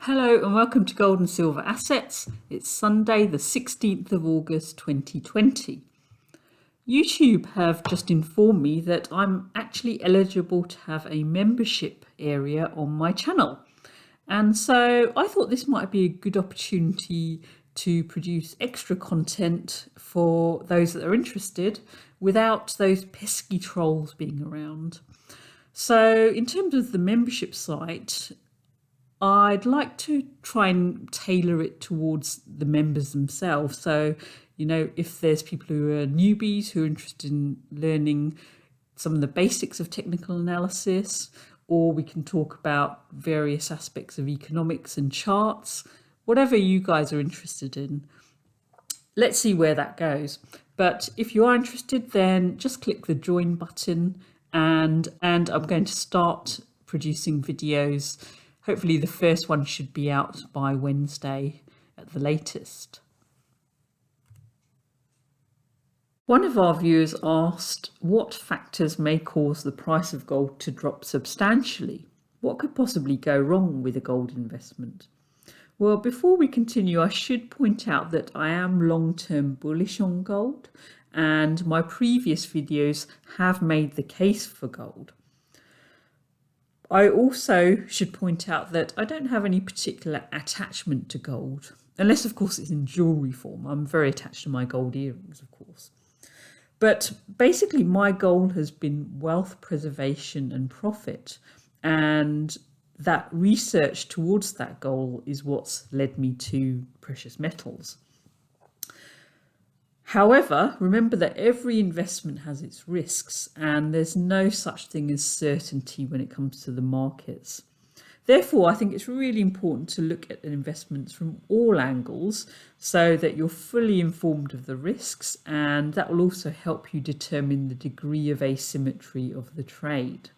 Hello and welcome to Gold and Silver Assets. It's Sunday the 16th of August 2020. YouTube have just informed me that I'm actually eligible to have a membership area on my channel. And so I thought this might be a good opportunity to produce extra content for those that are interested without those pesky trolls being around. So in terms of the membership site, I'd like to try and tailor it towards the members themselves. So, if there's people who are newbies who are interested in learning some of the basics of technical analysis, or we can talk about various aspects of economics and charts, whatever you guys are interested in. Let's see where that goes. But if you are interested, then just click the join button and I'm going to start producing videos. Hopefully the first one should be out by Wednesday at the latest. One of our viewers asked what factors may cause the price of gold to drop substantially. What could possibly go wrong with a gold investment? Well, before we continue, I should point out that I am long-term bullish on gold, and my previous videos have made the case for gold. I also should point out that I don't have any particular attachment to gold, unless of course it's in jewellery form. I'm very attached to my gold earrings, of course. But basically my goal has been wealth preservation and profit, and that research towards that goal is what's led me to precious metals. However, remember that every investment has its risks, and there's no such thing as certainty when it comes to the markets. Therefore, I think it's really important to look at investments from all angles so that you're fully informed of the risks, and that will also help you determine the degree of asymmetry of the trade.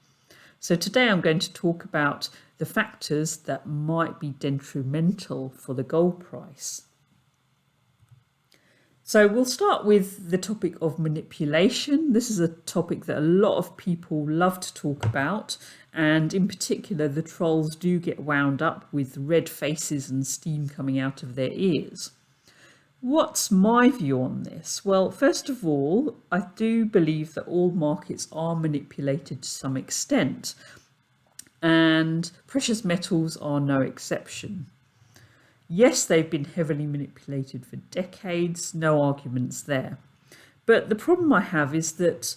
So today I'm going to talk about the factors that might be detrimental for the gold price. So we'll start with the topic of manipulation. This is a topic that a lot of people love to talk about, and in particular the trolls do get wound up with red faces and steam coming out of their ears. What's my view on this? Well, first of all, I do believe that all markets are manipulated to some extent, and precious metals are no exception. Yes, they've been heavily manipulated for decades, no arguments there. But the problem I have is that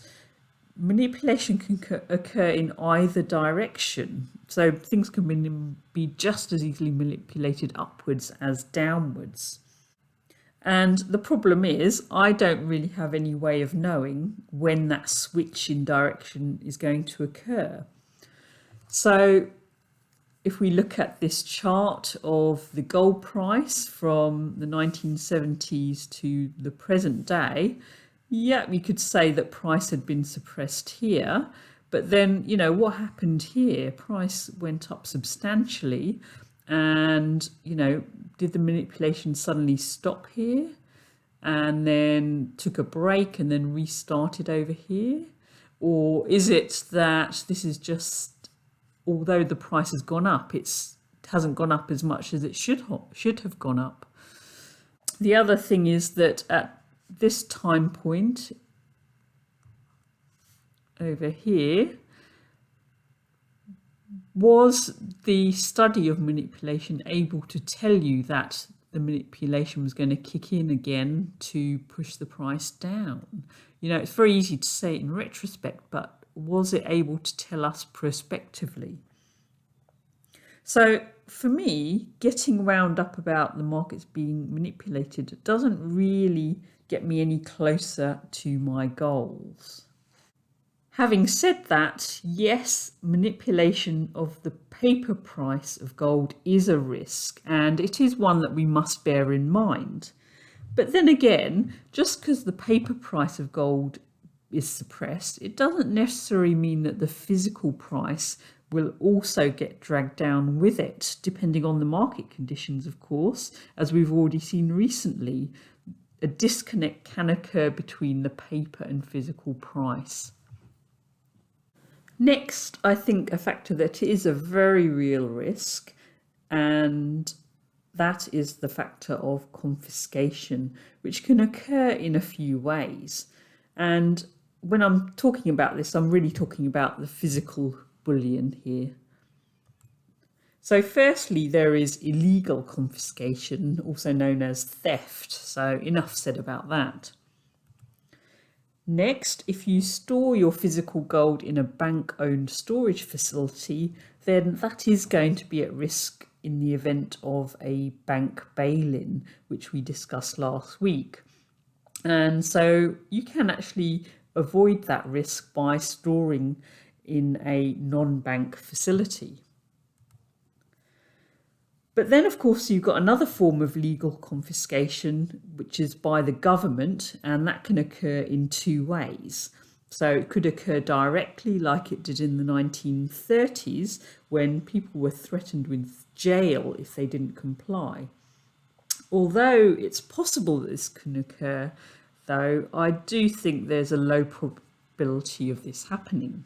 manipulation can occur in either direction. So things can be just as easily manipulated upwards as downwards. And the problem is, I don't really have any way of knowing when that switch in direction is going to occur. So if we look at this chart of the gold price from the 1970s to the present day, yeah, we could say that price had been suppressed here. But then, what happened here? Price went up substantially. And, did the manipulation suddenly stop here and then took a break and then restarted over here? Or is it that this is just, although the price has gone up, it hasn't gone up as much as it should have gone up? The other thing is that at this time point over here, was the study of manipulation able to tell you that the manipulation was going to kick in again to push the price down? It's very easy to say it in retrospect, but was it able to tell us prospectively? So for me, getting wound up about the markets being manipulated doesn't really get me any closer to my goals. Having said that, yes, manipulation of the paper price of gold is a risk, and it is one that we must bear in mind. But then again, just because the paper price of gold is suppressed, it doesn't necessarily mean that the physical price will also get dragged down with it, depending on the market conditions, of course. As we've already seen recently, a disconnect can occur between the paper and physical price. Next, I think a factor that is a very real risk and that is the factor of confiscation, which can occur in a few ways. And when I'm talking about this, I'm really talking about the physical bullion here. So firstly, there is illegal confiscation, also known as theft. So enough said about that. Next, if you store your physical gold in a bank-owned storage facility, then that is going to be at risk in the event of a bank bail-in, which we discussed last week. And so you can actually avoid that risk by storing in a non-bank facility. But then, of course, you've got another form of legal confiscation, which is by the government, and that can occur in two ways. So it could occur directly, like it did in the 1930s, when people were threatened with jail if they didn't comply. Although it's possible that this can occur, though, I do think there's a low probability of this happening.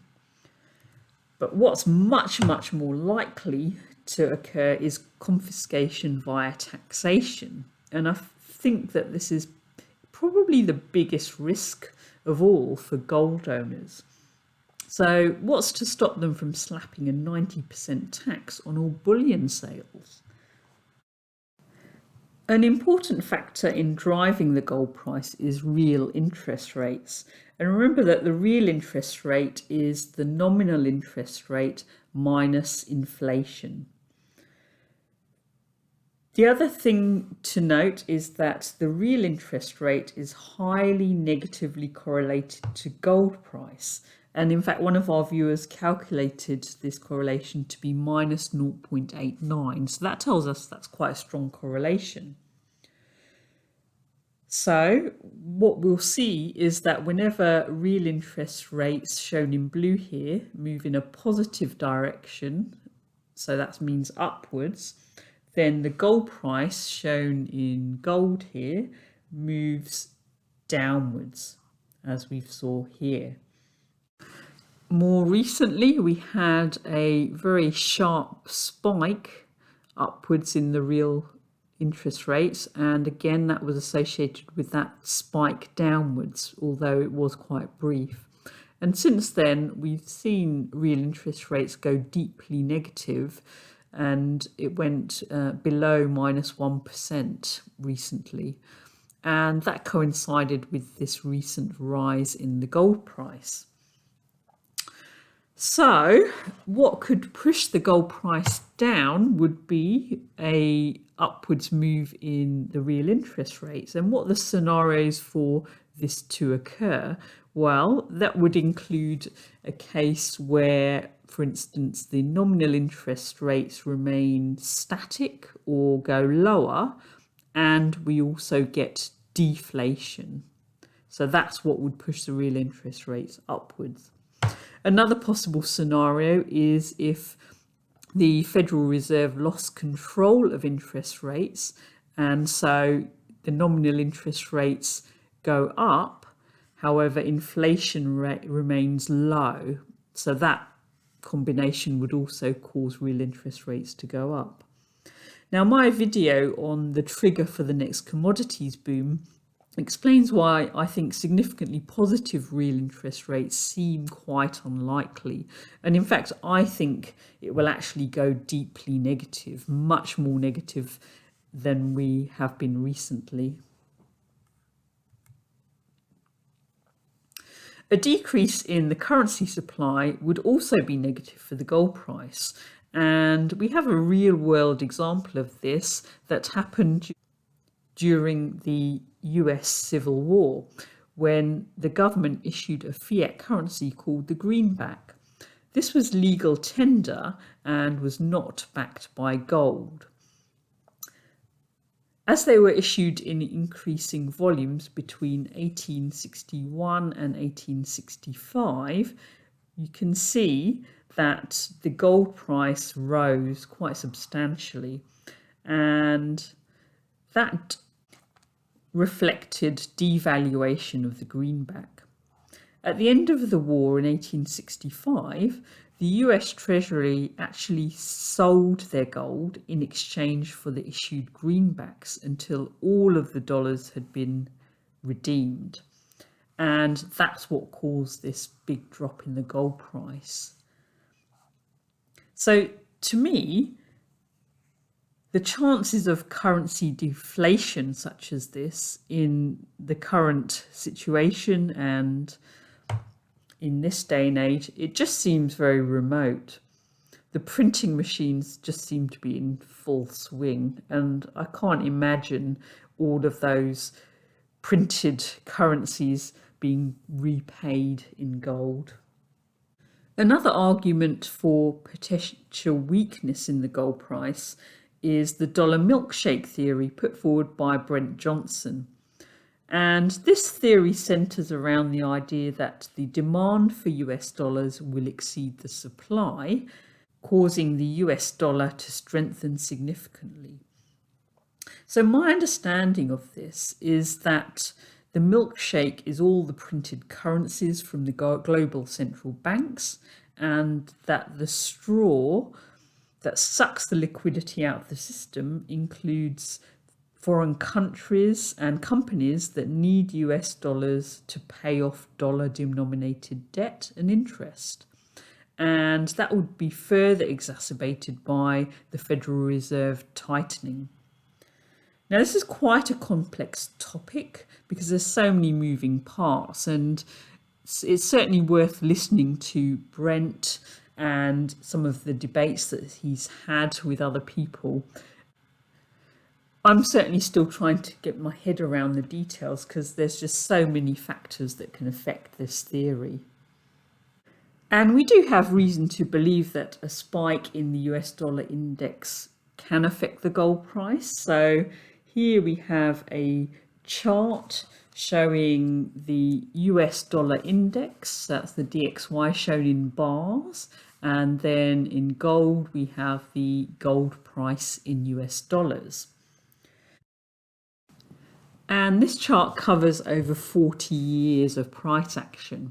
But what's much, much more likely to occur is confiscation via taxation. And I think that this is probably the biggest risk of all for gold owners. So what's to stop them from slapping a 90% tax on all bullion sales? An important factor in driving the gold price is real interest rates. And remember that the real interest rate is the nominal interest rate minus inflation. The other thing to note is that the real interest rate is highly negatively correlated to gold price. And in fact, one of our viewers calculated this correlation to be minus 0.89. So that tells us that's quite a strong correlation. So what we'll see is that whenever real interest rates shown in blue here move in a positive direction, so that means upwards, then the gold price shown in gold here moves downwards, as we saw here. More recently, we had a very sharp spike upwards in the real interest rates, and again that was associated with that spike downwards, although it was quite brief. And since then, we've seen real interest rates go deeply negative, and it went below minus 1% recently. And that coincided with this recent rise in the gold price. So what could push the gold price down would be a upwards move in the real interest rates. And what are the scenarios for this to occur? Well, that would include a case where, for instance, the nominal interest rates remain static or go lower, and we also get deflation. So that's what would push the real interest rates upwards. Another possible scenario is if the Federal Reserve lost control of interest rates, and so the nominal interest rates go up, however, inflation rate remains low. So that combination would also cause real interest rates to go up. Now, my video on the trigger for the next commodities boom explains why I think significantly positive real interest rates seem quite unlikely. And in fact, I think it will actually go deeply negative, much more negative than we have been recently. A decrease in the currency supply would also be negative for the gold price. And we have a real world example of this that happened during the US Civil War, when the government issued a fiat currency called the greenback. This was legal tender and was not backed by gold. As they were issued in increasing volumes between 1861 and 1865, you can see that the gold price rose quite substantially, and that reflected devaluation of the greenback. At the end of the war in 1865, the US Treasury actually sold their gold in exchange for the issued greenbacks until all of the dollars had been redeemed. And that's what caused this big drop in the gold price. So to me, the chances of currency deflation such as this in the current situation and in this day and age, it just seems very remote. The printing machines just seem to be in full swing, and I can't imagine all of those printed currencies being repaid in gold. Another argument for potential weakness in the gold price is the dollar milkshake theory put forward by Brent Johnson. And this theory centers around the idea that the demand for US dollars will exceed the supply, causing the US dollar to strengthen significantly. So my understanding of this is that the milkshake is all the printed currencies from the global central banks, and that the straw that sucks the liquidity out of the system includes foreign countries and companies that need US dollars to pay off dollar denominated debt and interest. And that would be further exacerbated by the Federal Reserve tightening. Now, this is quite a complex topic because there's so many moving parts, and it's certainly worth listening to Brent and some of the debates that he's had with other people. I'm certainly still trying to get my head around the details because there's just so many factors that can affect this theory. And we do have reason to believe that a spike in the US dollar index can affect the gold price. So here we have a chart showing the US dollar index, that's the DXY shown in bars, and then in gold we have the gold price in US dollars. And this chart covers over 40 years of price action.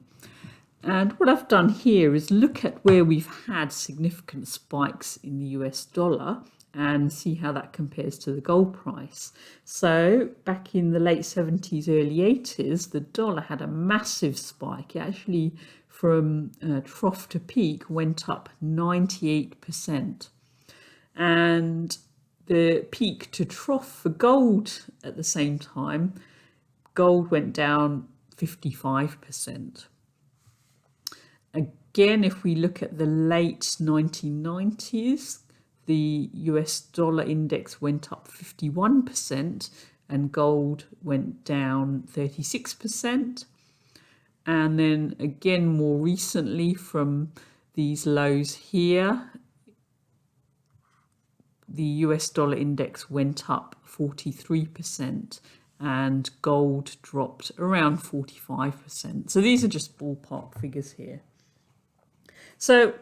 And what I've done here is look at where we've had significant spikes in the US dollar and see how that compares to the gold price. So back in the late 70s, early 80s, the dollar had a massive spike. It actually, from trough to peak, went up 98%. And the peak to trough for gold at the same time, gold went down 55%. Again, if we look at the late 1990s, the US dollar index went up 51% and gold went down 36%. And then again, more recently, from these lows here, the US dollar index went up 43% and gold dropped around 45%. So these are just ballpark figures here. So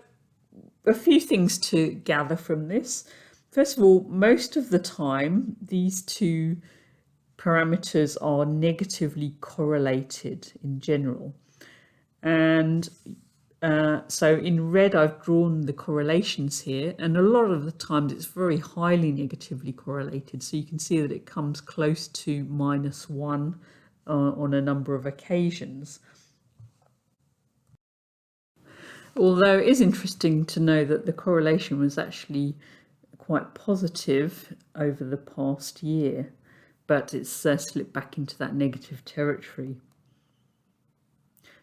a few things to gather from this. First of all, most of the time, these two parameters are negatively correlated in general. And so in red, I've drawn the correlations here, and a lot of the times it's very highly negatively correlated. So you can see that it comes close to -1 on a number of occasions. Although it is interesting to know that the correlation was actually quite positive over the past year, but it's slipped back into that negative territory.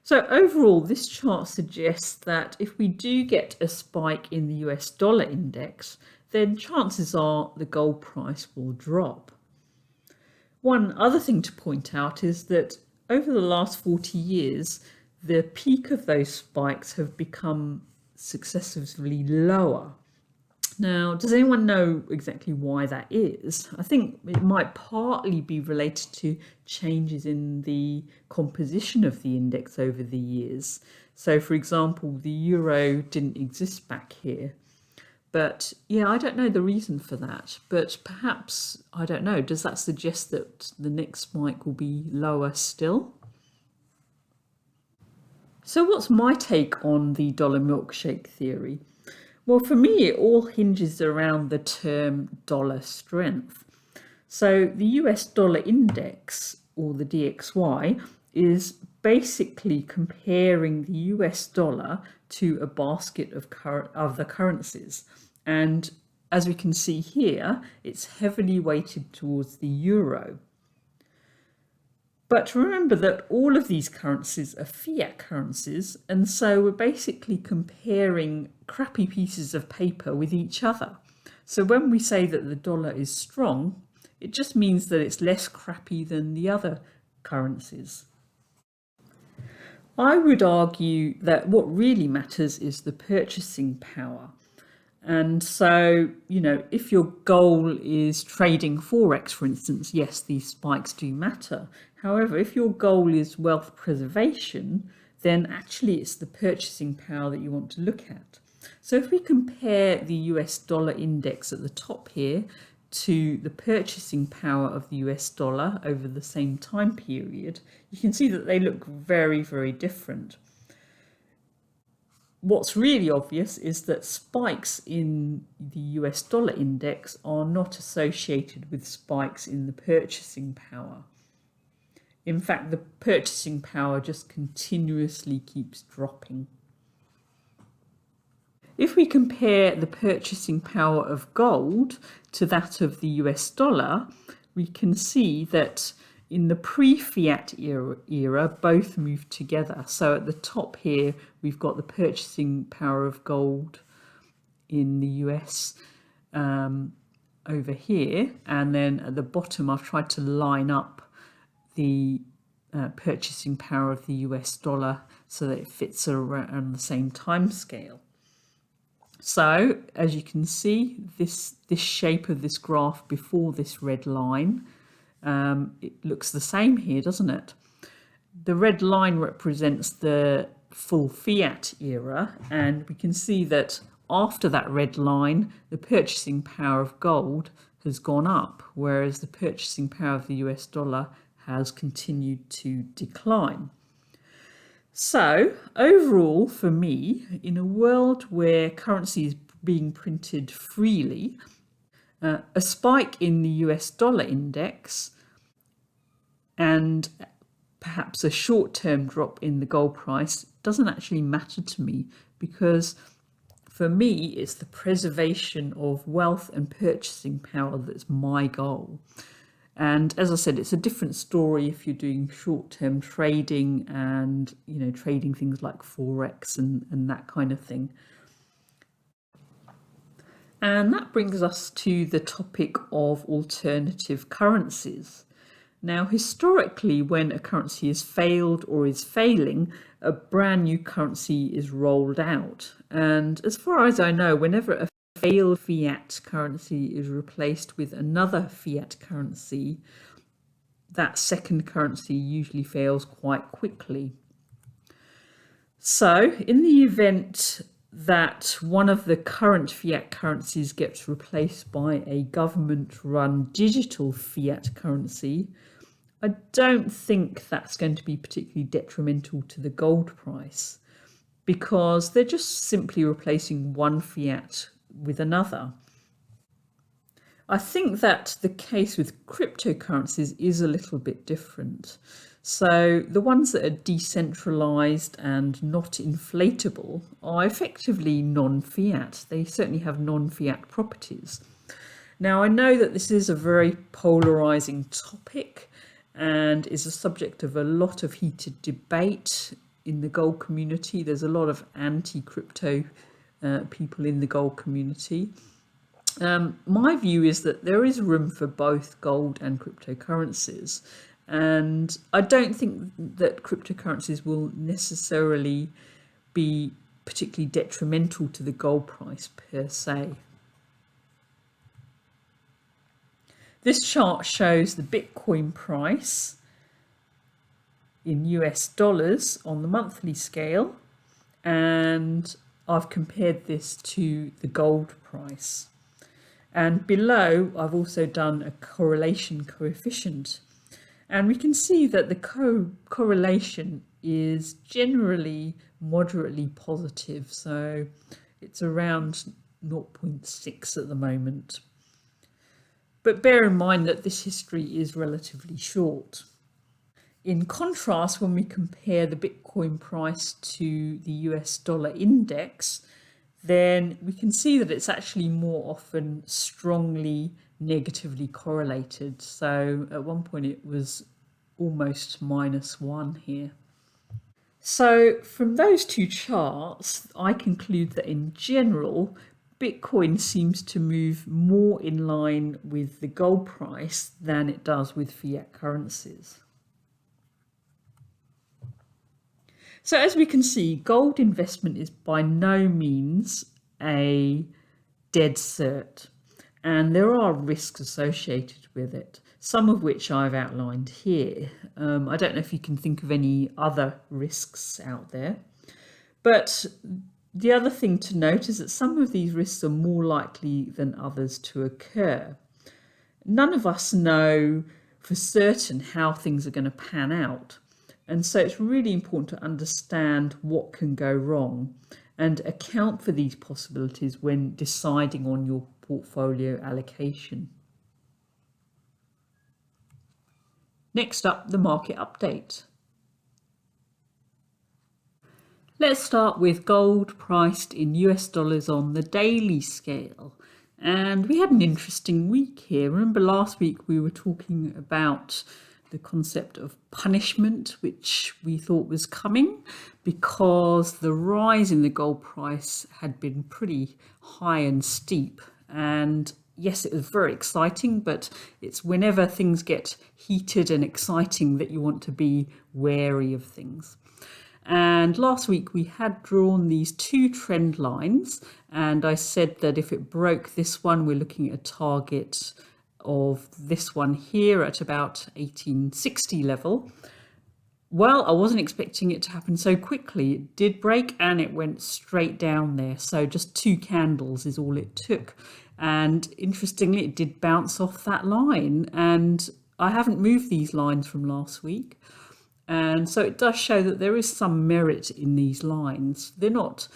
So overall, this chart suggests that if we do get a spike in the US dollar index, then chances are the gold price will drop. One other thing to point out is that over the last 40 years, the peak of those spikes have become successively lower. Now, does anyone know exactly why that is? I think it might partly be related to changes in the composition of the index over the years. So, for example, the euro didn't exist back here. But yeah, I don't know the reason for that. But perhaps, I don't know, does that suggest that the next spike will be lower still? So what's my take on the dollar milkshake theory? Well, for me, it all hinges around the term dollar strength. So the US dollar index, or the DXY, is basically comparing the US dollar to a basket of other currencies. And as we can see here, it's heavily weighted towards the euro. But remember that all of these currencies are fiat currencies, and so we're basically comparing crappy pieces of paper with each other. So when we say that the dollar is strong, it just means that it's less crappy than the other currencies. I would argue that what really matters is the purchasing power. And so, if your goal is trading Forex, for instance, yes, these spikes do matter. However, if your goal is wealth preservation, then actually it's the purchasing power that you want to look at. So if we compare the US dollar index at the top here to the purchasing power of the US dollar over the same time period, you can see that they look very, very different. What's really obvious is that spikes in the US dollar index are not associated with spikes in the purchasing power. In fact, the purchasing power just continuously keeps dropping. If we compare the purchasing power of gold to that of the US dollar, we can see that in the pre-fiat era, both moved together. So at the top here, we've got the purchasing power of gold in the US over here. And then at the bottom, I've tried to line up the purchasing power of the US dollar so that it fits around the same time scale. So as you can see, this shape of this graph before this red line, it looks the same here, doesn't it? The red line represents the full fiat era, and we can see that after that red line, the purchasing power of gold has gone up, whereas the purchasing power of the US dollar has continued to decline. So overall, for me, in a world where currency is being printed freely, a spike in the US dollar index and perhaps a short-term drop in the gold price doesn't actually matter to me, because for me, it's the preservation of wealth and purchasing power that's my goal. And as I said, it's a different story if you're doing short-term trading and, trading things like Forex and that kind of thing. And that brings us to the topic of alternative currencies. Now, historically, when a currency has failed or is failing, a brand new currency is rolled out. And as far as I know, whenever a failed fiat currency is replaced with another fiat currency, that second currency usually fails quite quickly. So in the event that one of the current fiat currencies gets replaced by a government-run digital fiat currency, I don't think that's going to be particularly detrimental to the gold price, because they're just simply replacing one fiat with another. I think that the case with cryptocurrencies is a little bit different. So the ones that are decentralized and not inflatable are effectively non-fiat. They certainly have non-fiat properties. Now, I know that this is a very polarizing topic and is a subject of a lot of heated debate in the gold community. There's a lot of anti-crypto people in the gold community. My view is that there is room for both gold and cryptocurrencies, and I don't think that cryptocurrencies will necessarily be particularly detrimental to the gold price per se. This chart shows the Bitcoin price in US dollars on the monthly scale, and I've compared this to the gold price. And below, I've also done a correlation coefficient. And we can see that the correlation is generally moderately positive, so it's around 0.6 at the moment. But bear in mind that this history is relatively short. In contrast, when we compare the Bitcoin price to the US dollar index, then we can see that it's actually more often strongly negatively correlated. So at one point it was almost -1 here. So from those two charts, I conclude that in general, Bitcoin seems to move more in line with the gold price than it does with fiat currencies. So as we can see, gold investment is by no means a dead cert, and there are risks associated with it, some of which I've outlined here. I don't know if you can think of any other risks out there, but the other thing to note is that some of these risks are more likely than others to occur. None of us know for certain how things are going to pan out. And so it's really important to understand what can go wrong and account for these possibilities when deciding on your portfolio allocation. Next up, the market update. Let's start with gold priced in US dollars on the daily scale. And we had an interesting week here. Remember last week we were talking about the concept of punishment, which we thought was coming because the rise in the gold price had been pretty high and steep. And yes, it was very exciting, but it's whenever things get heated and exciting that you want to be wary of things. And last week we had drawn these two trend lines, and I said that if it broke this one, we're looking at a target of this one here at about 1860 level. Well, I wasn't expecting it to happen so quickly. It did break and it went straight down there. So just 2 candles is all it took. And interestingly, it did bounce off that line. And I haven't moved these lines from last week. And so it does show that there is some merit in these lines. They're not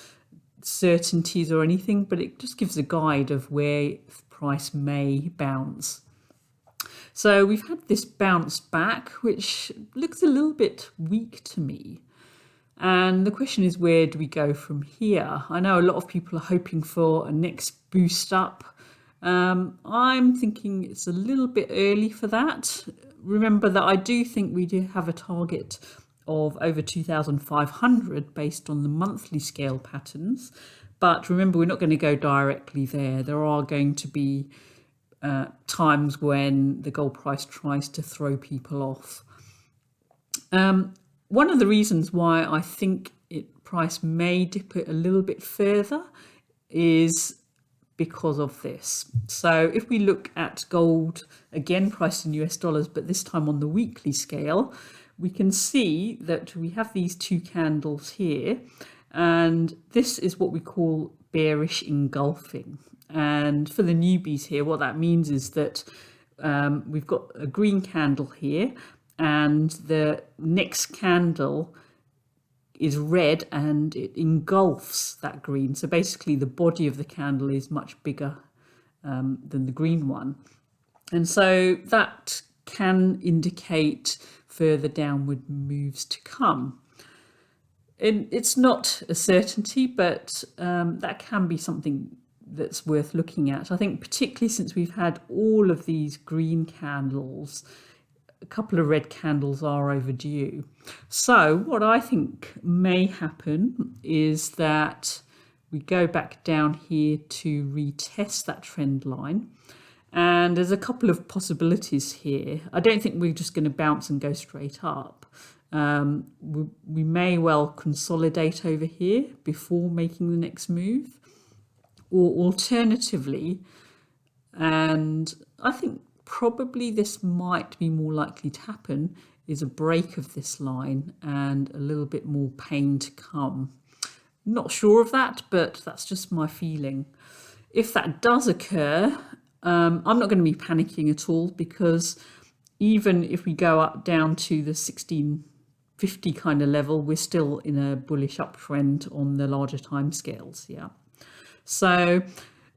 certainties or anything, but it just gives a guide of where price may bounce. So we've had this bounce back, which looks a little bit weak to me. And the question is, where do we go from here? I know a lot of people are hoping for a next boost up. I'm thinking it's a little bit early for that. Remember that I do think we do have a target of over 2,500 based on the monthly scale patterns. But remember, we're not going to go directly there. There are going to be times when the gold price tries to throw people off. One of the reasons why I think price may dip it a little bit further is because of this. So if we look at gold, again priced in US dollars, but this time on the weekly scale, we can see that we have these 2 candles here, and this is what we call bearish engulfing. And for the newbies here, what that means is that we've got a green candle here, and the next candle is red and it engulfs that green. So basically the body of the candle is much bigger than the green one. And so that can indicate further downward moves to come. And it's not a certainty, but that can be something that's worth looking at. I think particularly since we've had all of these green candles, a couple of red candles are overdue. So what I think may happen is that we go back down here to retest that trend line. And there's a couple of possibilities here. I don't think we're just going to bounce and go straight up. We may well consolidate over here before making the next move. Or alternatively, and I think probably this might be more likely to happen, is a break of this line and a little bit more pain to come. Not sure of that, but that's just my feeling. If that does occur, I'm not going to be panicking at all, because even if we go up down to the 50 kind of level, we're still in a bullish uptrend on the larger time scales. Yeah. So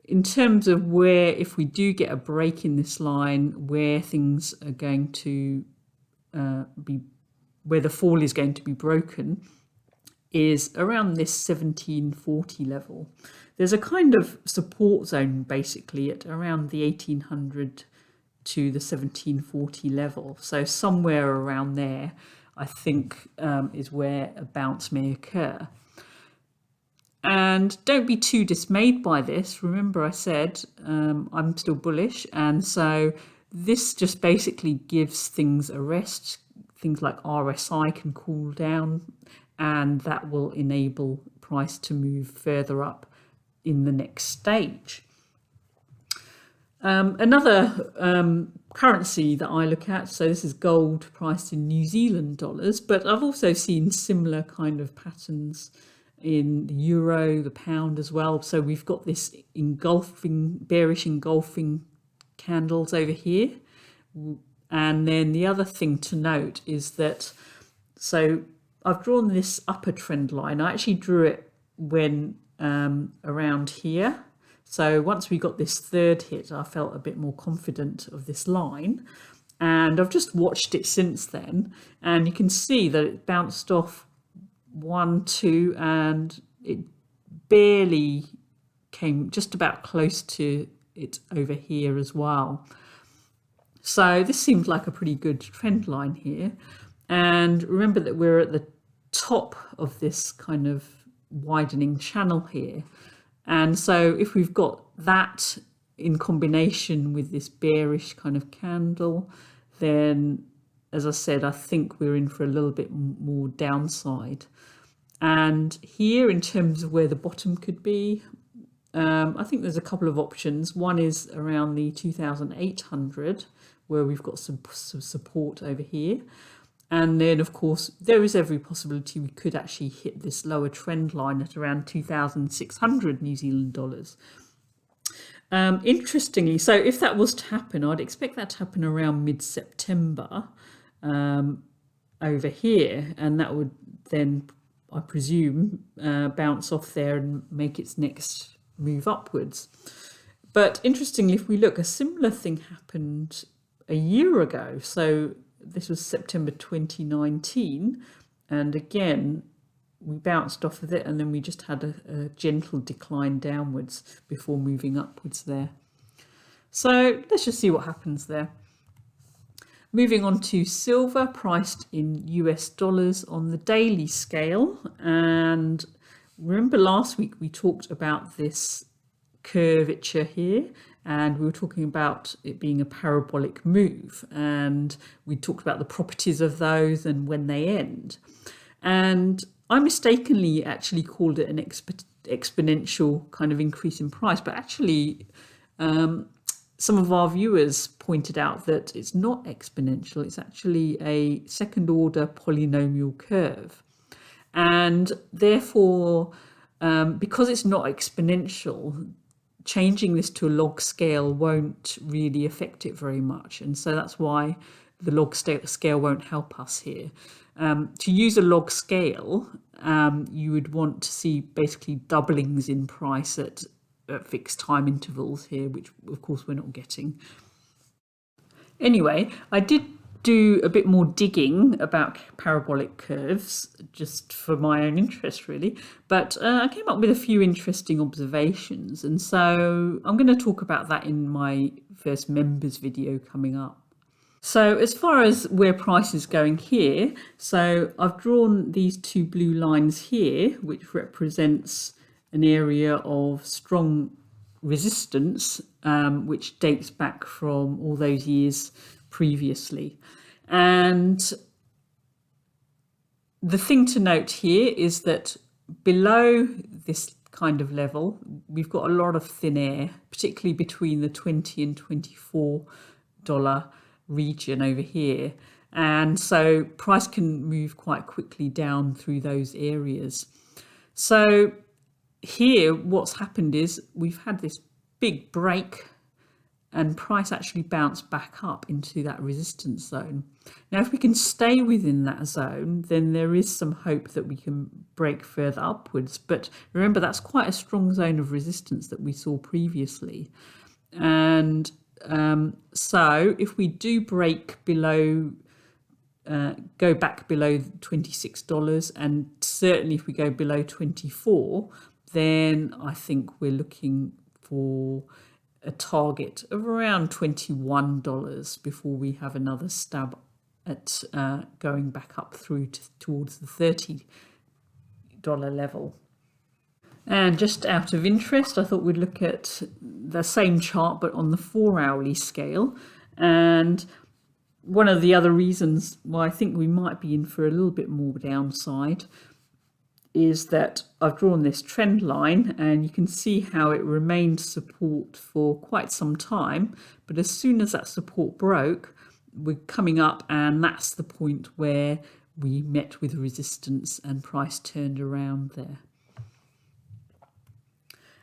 in terms of where, if we do get a break in this line, where things are going to be, where the fall is going to be broken, is around this 1740 level. There's a kind of support zone basically at around the 1800 to the 1740 level. So somewhere around there, I think, is where a bounce may occur. And don't be too dismayed by this. Remember, I said I'm still bullish, and so this just basically gives things a rest. Things like RSI can cool down, and that will enable price to move further up in the next stage. Another currency that I look at, so this is gold priced in New Zealand dollars, but I've also seen similar kind of patterns in the euro, the pound as well. So we've got this engulfing, bearish engulfing candles over here. And then the other thing to note is that, so I've drawn this upper trend line. I actually drew it when around here. So once we got this third hit, I felt a bit more confident of this line. And I've just watched it since then. And you can see that it bounced off 1, 2, and it barely came just about close to it over here as well. So this seems like a pretty good trend line here. And remember that we're at the top of this kind of widening channel here. And so if we've got that in combination with this bearish kind of candle, then, as I said, I think we're in for a little bit more downside. And here, in terms of where the bottom could be, I think there's a couple of options. One is around the 2,800, where we've got some support over here. And then, of course, there is every possibility we could actually hit this lower trend line at around 2,600 New Zealand dollars. Interestingly, so if that was to happen, I'd expect that to happen around mid-September over here. And that would then, I presume, bounce off there and make its next move upwards. But interestingly, if we look, a similar thing happened a year ago. So this was September 2019. And again, we bounced off of it, and then we just had a gentle decline downwards before moving upwards there. So let's just see what happens there. Moving on to silver, priced in US dollars on the daily scale. And remember last week we talked about this curvature here, and we were talking about it being a parabolic move, and we talked about the properties of those and when they end. And I mistakenly actually called it an exponential kind of increase in price, but actually some of our viewers pointed out that it's not exponential, it's actually a second order polynomial curve. And therefore, because it's not exponential, changing this to a log scale won't really affect it very much. And so that's why the log scale won't help us here. To use a log scale, you would want to see basically doublings in price at fixed time intervals here, which of course we're not getting. Anyway, I did do a bit more digging about parabolic curves just for my own interest really, but I came up with a few interesting observations, and so I'm going to talk about that in my first members video coming up. So as far as where price is going here, so I've drawn these two blue lines here, which represents an area of strong resistance, which dates back from all those years previously. And the thing to note here is that below this kind of level, we've got a lot of thin air, particularly between the $20 and $24 region over here. And so price can move quite quickly down through those areas. So here, what's happened is we've had this big break and price actually bounced back up into that resistance zone. Now, if we can stay within that zone, then there is some hope that we can break further upwards. But remember, that's quite a strong zone of resistance that we saw previously. And so if we do break below, go back below $26, and certainly if we go below 24, then I think we're looking for a target of around $21 before we have another stab at going back up through towards the $30 level. And just out of interest, I thought we'd look at the same chart but on the 4-hourly scale. And one of the other reasons why I think we might be in for a little bit more downside is that I've drawn this trend line, and you can see how it remained support for quite some time. But as soon as that support broke, we're coming up, and that's the point where we met with resistance and price turned around there.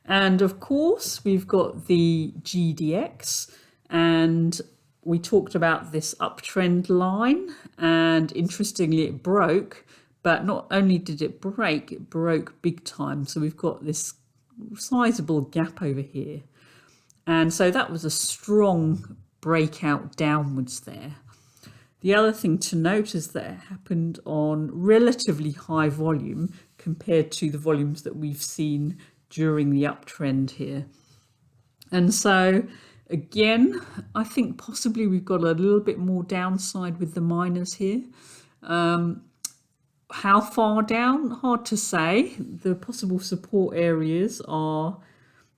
And of course, we've got the GDX, and we talked about this uptrend line, and interestingly, it broke. But not only did it broke big time. So we've got this sizable gap over here. And so that was a strong breakout downwards there. The other thing to note is that it happened on relatively high volume compared to the volumes that we've seen during the uptrend here. And so again, I think possibly we've got a little bit more downside with the miners here. How far down? Hard to say. The possible support areas are,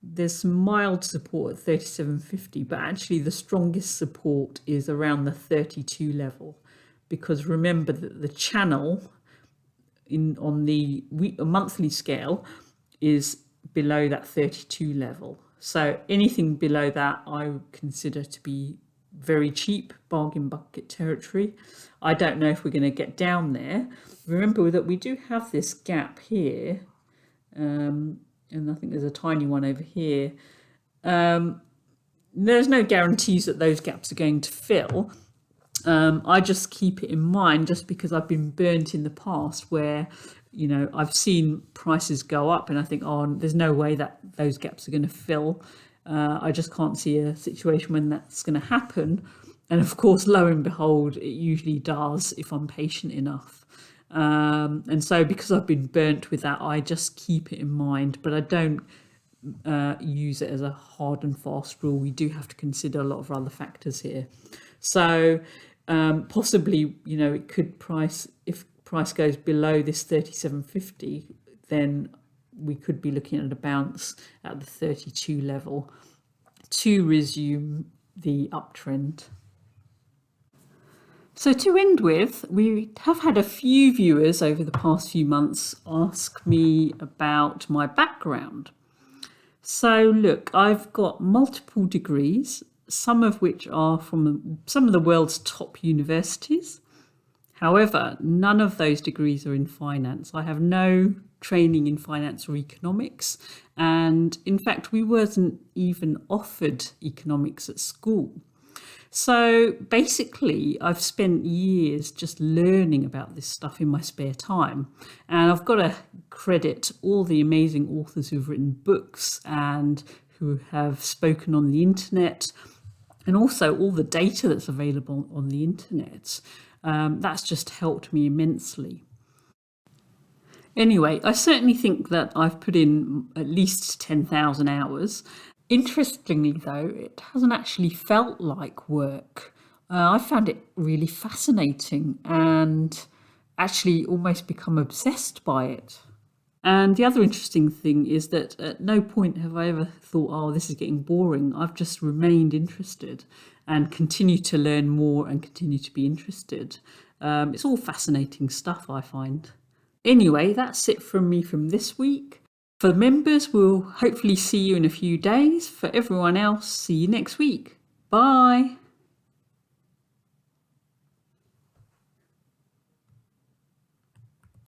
there's some mild support at 37.50, but actually the strongest support is around the 32 level, because remember that the channel on the monthly scale is below that 32 level. So anything below that I would consider to be very cheap, bargain bucket territory. I don't know if we're going to get down there. Remember that we do have this gap here, and I think there's a tiny one over here. There's no guarantees that those gaps are going to fill. I just keep it in mind just because I've been burnt in the past where, you know, I've seen prices go up and I think, oh, there's no way that those gaps are going to fill. I just can't see a situation when that's going to happen. And of course, lo and behold, it usually does if I'm patient enough. And so because I've been burnt with that, I just keep it in mind, but I don't use it as a hard and fast rule. We do have to consider a lot of other factors here. So possibly, you know, it could if price goes below this 37.50, then we could be looking at a bounce at the 32 level to resume the uptrend. So to end with, we have had a few viewers over the past few months ask me about my background. So look, I've got multiple degrees, some of which are from some of the world's top universities. However, none of those degrees are in finance. I have no training in finance or economics. And in fact, we wasn't even offered economics at school. So basically, I've spent years just learning about this stuff in my spare time. And I've got to credit all the amazing authors who've written books and who have spoken on the internet, and also all the data that's available on the internet. That's just helped me immensely. Anyway, I certainly think that I've put in at least 10,000 hours. Interestingly, though, it hasn't actually felt like work. I found it really fascinating and actually almost become obsessed by it. And the other interesting thing is that at no point have I ever thought, oh, this is getting boring. I've just remained interested and continue to learn more and continue to be interested. It's all fascinating stuff, I find. Anyway, that's it from me from this week. For members, we'll hopefully see you in a few days. For everyone else, see you next week. Bye.